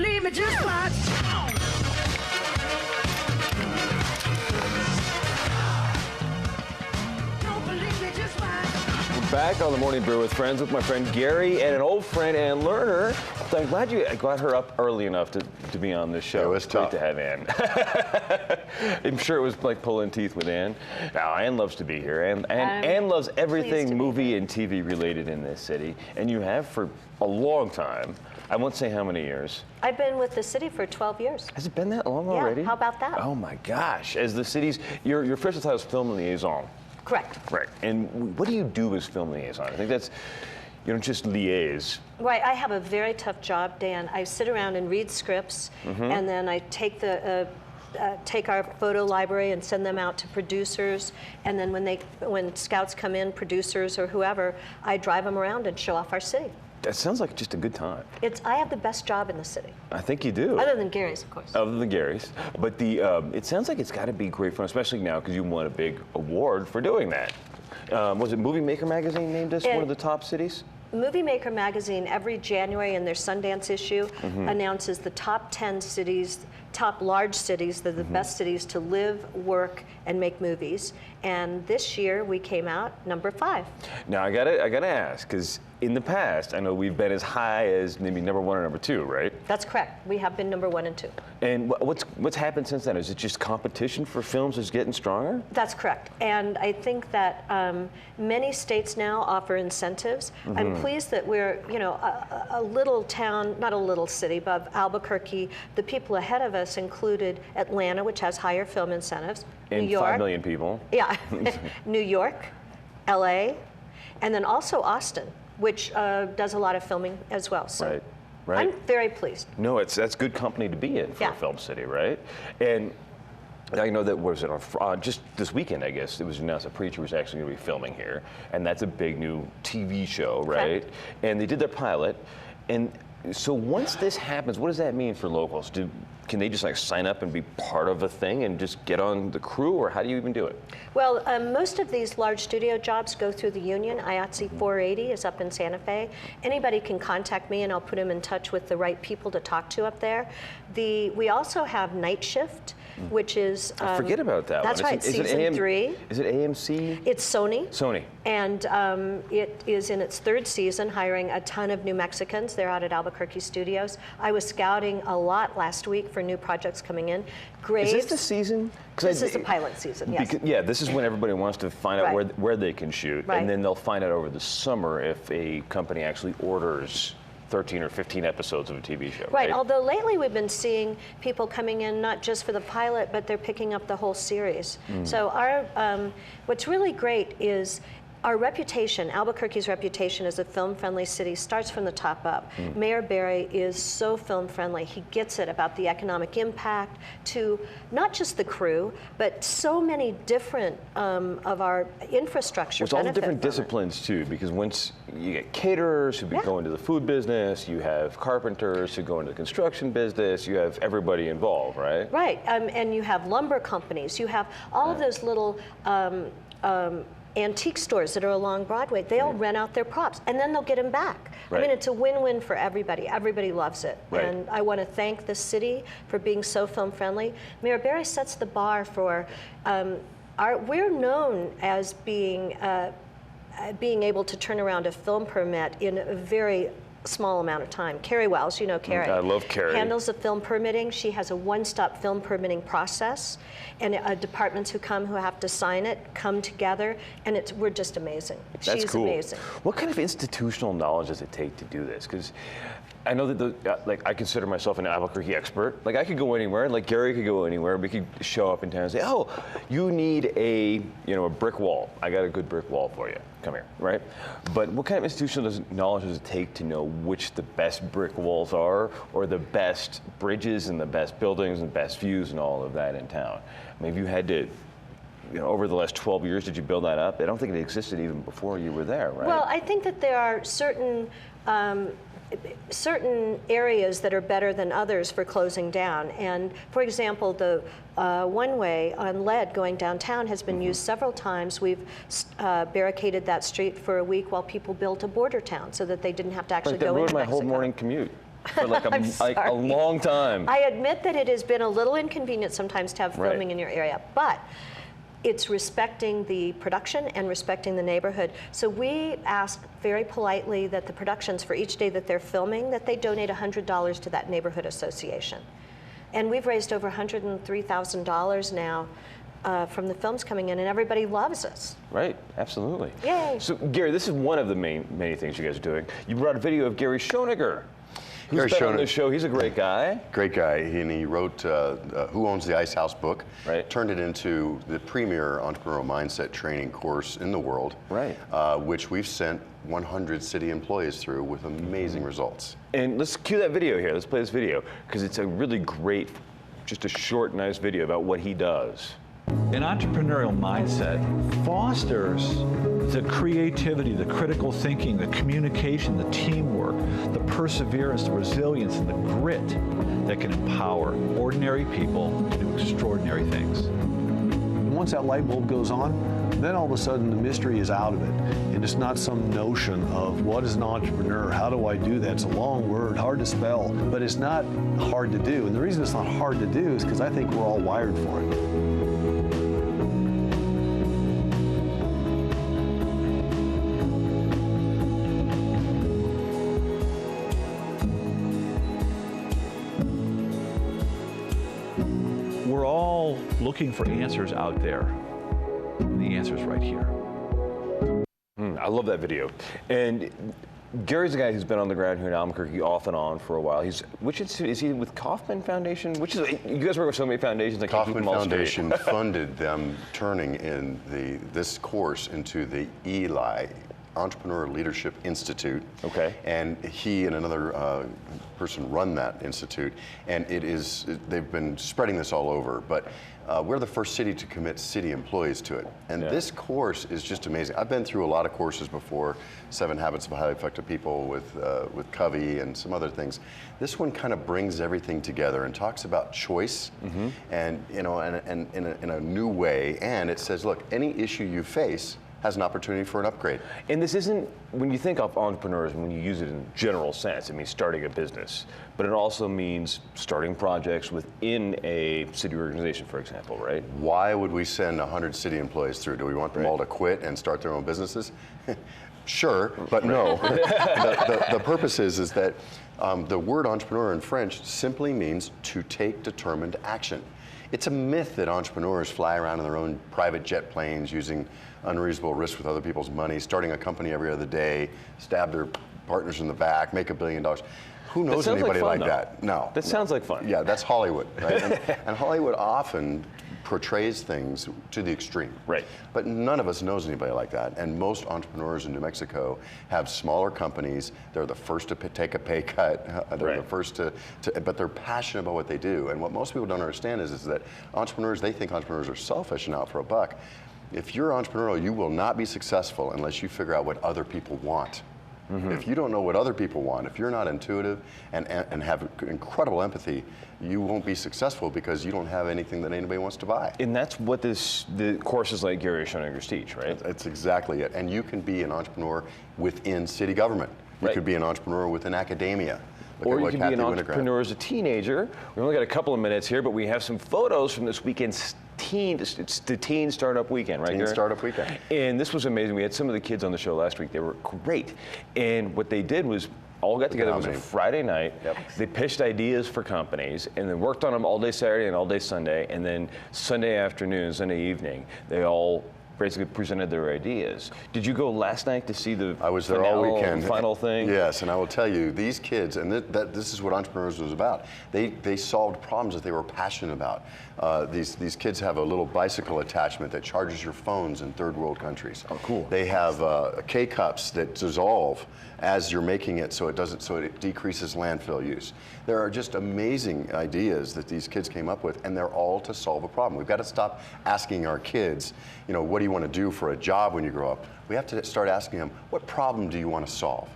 believe me, just watch. Don't believe me, just watch. We're back on the Morning Brew with Friends with my friend Gary and an old friend, Ann Lerner. So I'm glad you got her up early enough to be on this show. It was Great tough to have Ann. I'm sure it was like pulling teeth with Ann. Now, Ann loves to be here. Ann loves everything movie and TV related in this city, and you have for a long time. I won't say how many years. I've been with the city for 12 years. Has it been that long already? Yeah, how about that? Oh my gosh. As the city's, your official title is film liaison. Correct. Right. And what do you do as film liaison? I think that's, you don't just liaise. Right, I have a very tough job, Dan. I sit around and read scripts, and then I take take our photo library and send them out to producers, and then when scouts come in, producers or whoever, I drive them around and show off our city. That sounds like just a good time. I have the best job in the city. I think you do. Other than Gary's, of course. Other than Gary's. But it sounds like it's got to be great fun, especially now because you won a big award for doing that. Was it Movie Maker magazine named us one of the top cities? Movie Maker magazine every January in their Sundance issue announces the top 10 cities, top large cities, they're the best cities to live, work, and make movies. And this year we came out number 5. Now I gotta ask, because in the past I know we've been as high as maybe number 1 or number 2, right? That's correct. We have been number 1 and 2. And what's happened since then? Is it just competition for films is getting stronger? That's correct. And I think that many states now offer incentives. I'm pleased that we're, a little town, not a little city, but Albuquerque. The people ahead of us included Atlanta, which has higher film incentives. And New York, 5 million people. Yeah, New York, LA, and then also Austin, which does a lot of filming as well. So Right. I'm very pleased. No, that's good company to be in for a film city, right? And I know that was it just this weekend, I guess, it was announced that Preacher was actually going to be filming here, and that's a big new TV show, right? Correct. And they did their pilot, and so once this happens, what does that mean for locals? Can they just like sign up and be part of a thing and just get on the crew, or how do you even do it? Well, most of these large studio jobs go through the union. IATSE 480 is up in Santa Fe. Anybody can contact me and I'll put them in touch with the right people to talk to up there. We also have night shift, which is... I forget about that that's one. Right, season 3. Is it AMC? It's Sony. Sony. And it is in its 3rd season, hiring a ton of New Mexicans. They're out at Albuquerque Studios. I was scouting a lot last week for new projects coming in. Graves. Is this the season? This is the pilot season, yes. Yeah, this is when everybody wants to find out where they can shoot, and then they'll find out over the summer if a company actually orders 13 or 15 episodes of a TV show. Right, although lately we've been seeing people coming in not just for the pilot, but they're picking up the whole series. So what's really great is our reputation, Albuquerque's reputation as a film-friendly city, starts from the top up. Mayor Barry is so film-friendly. He gets it about the economic impact to not just the crew, but so many different of our infrastructure. It's all the different disciplines too, because once you get caterers who go into the food business, you have carpenters who go into the construction business, you have everybody involved, right? Right, and you have lumber companies, you have all of those little antique stores that are along Broadway. They'll rent out their props and then they'll get them back. I mean, it's a win-win for everybody. Everybody loves it. And I want to thank the city for being so film friendly. Mayor Barry sets the bar for, we're known as being able to turn around a film permit in a very small amount of time. Carrie Wells, you know Carrie. I love Carrie. Handles the film permitting. She has a one-stop film permitting process, and departments who have to sign it come together, and we're just amazing. That's She's cool. amazing. What kind of institutional knowledge does it take to do this? Because I know that I consider myself an Albuquerque expert. Like I could go anywhere, like Gary could go anywhere. We could show up in town and say, "Oh, you need a brick wall. I got a good brick wall for you. Come here," right? But what kind of institutional knowledge does it take to know which the best brick walls are, or the best bridges and the best buildings and the best views and all of that in town? I mean, if you had to, over the last 12 years, did you build that up? I don't think it existed even before you were there, right? Well, I think that there are certain areas that are better than others for closing down. And for example, the one-way on Lead going downtown has been used several times. We've barricaded that street for a week while people built a border town so that they didn't have to actually go into Mexico. That ruined my whole morning commute. for like I'm a long time. I admit that it has been a little inconvenient sometimes to have filming in your area, but it's respecting the production and respecting the neighborhood. So we ask very politely that the productions, for each day that they're filming, that they donate $100 to that neighborhood association. And we've raised over $103,000 now from the films coming in, and everybody loves us. Right, absolutely. Yay. So Gary, this is one of the many things you guys are doing. You brought a video of Gary Schoeniger. Gary Who's been on Schoeniger. this show. He's a great guy. Great guy, and he wrote Who Owns the Ice House book, Right. turned it into the premier entrepreneurial mindset training course in the world, Right. Which we've sent 100 city employees through with amazing results. And let's cue that video here. Let's play this video, because it's a really great, just a short, nice video about what he does. An entrepreneurial mindset fosters the creativity, the critical thinking, the communication, the teamwork, the perseverance, the resilience, and the grit that can empower ordinary people to do extraordinary things. Once that light bulb goes on, then all of a sudden the mystery is out of it. And it's not some notion of what is an entrepreneur, how do I do that? It's a long word, hard to spell, but it's not hard to do. And the reason it's not hard to do is because I think we're all wired for it. We're all looking for answers out there. And the answer's right here. I love that video. And Gary's a guy who's been on the ground here in Albuquerque off and on for a while. Which institute is he with? Kaufman Foundation? Which is, you guys work with so many foundations. I can't keep Kaufman them all straight. Foundation funded them turning in this course into the ELI, Entrepreneur Leadership Institute. Okay. And he and another person run that institute, and they've been spreading this all over, but we're the first city to commit city employees to it. And this course is just amazing. I've been through a lot of courses before, 7 Habits of Highly Effective People with Covey and some other things. This one kind of brings everything together and talks about choice, and in a new way. And it says, look, any issue you face has an opportunity for an upgrade. And this isn't, when you think of entrepreneurs, when you use it in general sense, it means starting a business, but it also means starting projects within a city organization, for example, right? Why would we send 100 city employees through? Do we want them all to quit and start their own businesses? Sure, but no. The purpose is that the word entrepreneur in French simply means to take determined action. It's a myth that entrepreneurs fly around in their own private jet planes using unreasonable risk with other people's money, starting a company every other day, stab their partners in the back, make $1 billion. Who knows anybody like that? No. That sounds like fun. Yeah, that's Hollywood, right? and Hollywood often portrays things to the extreme. Right. But none of us knows anybody like that. And most entrepreneurs in New Mexico have smaller companies. They're the first to take a pay cut. They're the first but they're passionate about what they do. And what most people don't understand is that they think entrepreneurs are selfish and out for a buck. If you're entrepreneurial, you will not be successful unless you figure out what other people want. If you don't know what other people want, if you're not intuitive and have incredible empathy, you won't be successful because you don't have anything that anybody wants to buy. And that's what the courses like Gary Schoeniger's teach, right? That's exactly it. And you can be an entrepreneur within city government. You could be an entrepreneur within academia. Or you can be an entrepreneur as a teenager. We only got a couple of minutes here, but we have some photos from this weekend's it's the Teen Startup Weekend, right, Gary? Teen Startup Weekend. And this was amazing. We had some of the kids on the show last week. They were great. And what they did was all got together. It was a Friday night. They pitched ideas for companies and then worked on them all day Saturday and all day Sunday. And then Sunday afternoon, Sunday evening, they all basically presented their ideas. Did you go last night to see the I was there all weekend. Final thing? Yes, and I will tell you, these kids, and this is what entrepreneurs was about. They solved problems that they were passionate about. These kids have a little bicycle attachment that charges your phones in third world countries. Oh, cool. They have K-cups that dissolve as you're making it, so it decreases landfill use. There are just amazing ideas that these kids came up with, and they're all to solve a problem. We've got to stop asking our kids, what do you want to do for a job when you grow up? We have to start asking them, what problem do you want to solve?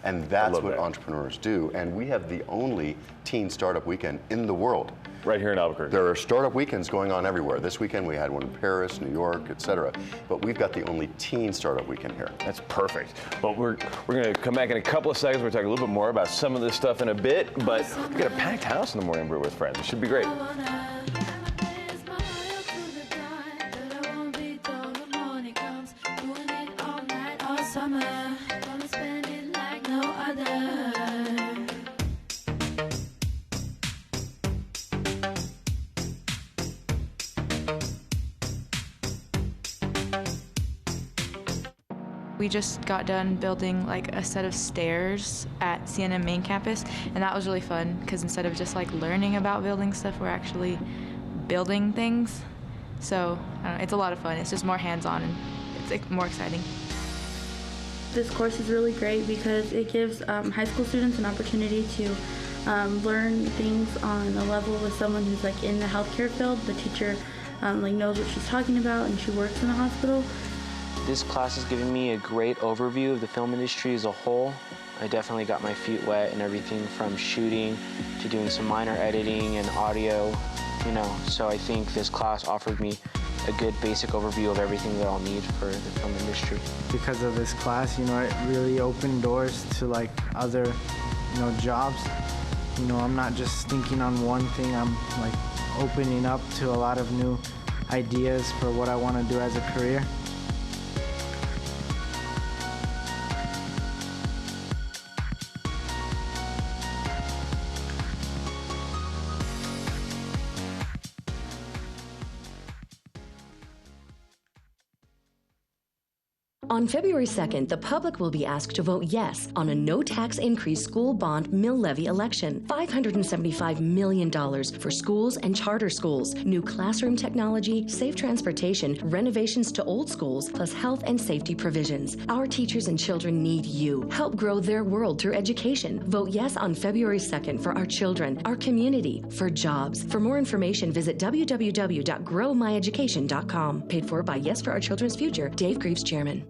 And that's love what that. entrepreneurs do. And we have the only teen startup weekend in the world. Right here in Albuquerque. There are startup weekends going on everywhere. This weekend we had one in Paris, New York, etc. But we've got the only teen startup weekend here. That's perfect. But we're going to come back in a couple of seconds. We're talking a little bit more about some of this stuff in a bit. But we got a packed house in the morning brew with friends. It should be great. We just got done building like a set of stairs at CNN main campus, and that was really fun because instead of just like learning about building stuff, we're actually building things. So I don't know, it's a lot of fun. It's just more hands-on and it's like, more exciting. This course is really great because it gives high school students an opportunity to learn things on a level with someone who's like in the healthcare field. The teacher like knows what she's talking about and she works in a hospital. This class has given me a great overview of the film industry as a whole. I definitely got my feet wet in everything from shooting to doing some minor editing and audio, you know. So I think this class offered me a good basic overview of everything that I'll need for the film industry. Because of this class, you know, it really opened doors to like other, you know, jobs. You know, I'm not just thinking on one thing, I'm like opening up to a lot of new ideas for what I want to do as a career. On February 2nd, the public will be asked to vote yes on a no-tax increase school bond mill levy election. $575 million for schools and charter schools, new classroom technology, safe transportation, renovations to old schools, plus health and safety provisions. Our teachers and children need you. Help grow their world through education. Vote yes on February 2nd for our children, our community, for jobs. For more information, visit www.growmyeducation.com. Paid for by Yes for Our Children's Future, Dave Greaves, Chairman.